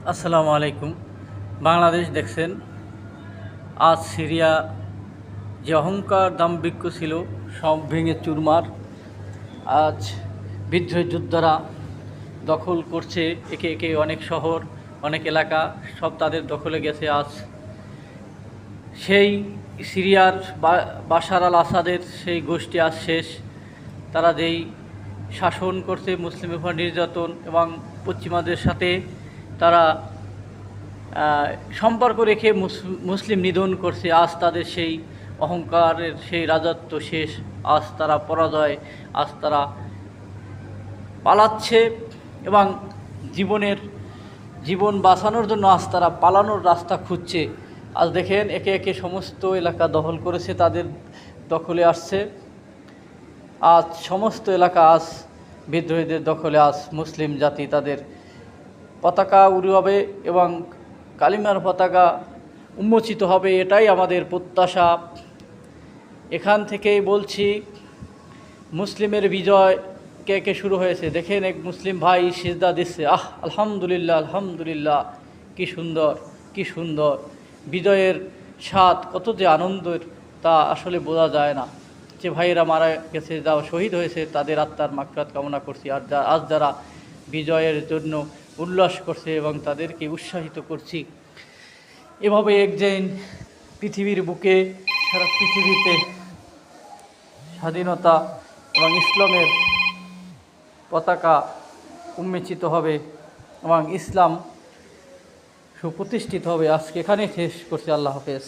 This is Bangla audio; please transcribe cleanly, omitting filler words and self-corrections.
আসসালামু আলাইকুম। বাংলাদেশ দেখছেন, আজ সিরিয়া যে অহংকার দাম্ভিক্য ছিল সব ভেঙে চুরমার। আজ বিদ্রোহী যোদ্ধারা দখল করছে একে একে অনেক শহর, অনেক এলাকা, সব তাদের দখলে গেছে। আজ সেই সিরিয়ার বাশার আল আসাদের সেই গোষ্ঠী আজ শেষ। তারা যেই শাসন করছে, মুসলিমের উপর নির্যাতন এবং পশ্চিমাদের সাথে তারা সম্পর্ক রেখে মুসলিম নিধন করছে। আজ তাদের সেই অহংকারের সেই রাজত্ব শেষ। আজ তারা পরাজয়, আজ তারা পালাচ্ছে এবং জীবন বাঁচানোর জন্য আজ তারা পালানোর রাস্তা খুঁজছে। আজ দেখেন একে একে সমস্ত এলাকা দখল করেছে, তাদের দখলে আসছে। আজ সমস্ত এলাকা আজ বিদ্রোহীদের দখলে। আজ মুসলিম জাতি তাদের পতাকা উড়াবে এবং কালিমার পতাকা উন্মোচিত হবে, এটাই আমাদের প্রত্যাশা। এখান থেকেই বলছি, মুসলিমের বিজয় কে কে শুরু হয়েছে। দেখেন এক মুসলিম ভাই সিজদা দিচ্ছে, আলহামদুলিল্লাহ আলহামদুলিল্লাহ। কি সুন্দর, কি সুন্দর বিজয়ের স্বাদ, কত যে আনন্দের তা আসলে বোঝা যায় না। যে ভাইয়েরা মারা গেছে, যা শহীদ হয়েছে, তাদের আত্মার মাগফিরাত কামনা করছি। আর আজ যারা বিজয়ের জন্য উল্লাস করছে এবং তাদেরকে উৎসাহিত করছি। এভাবে একদিন পৃথিবীর বুকে, সারা পৃথিবীতে স্বাধীনতা এবং ইসলামের পতাকা উন্মোচিত হবে এবং ইসলাম সুপ্রতিষ্ঠিত হবে। আজকে এখানে শেষ করছি। আল্লাহ হাফেজ।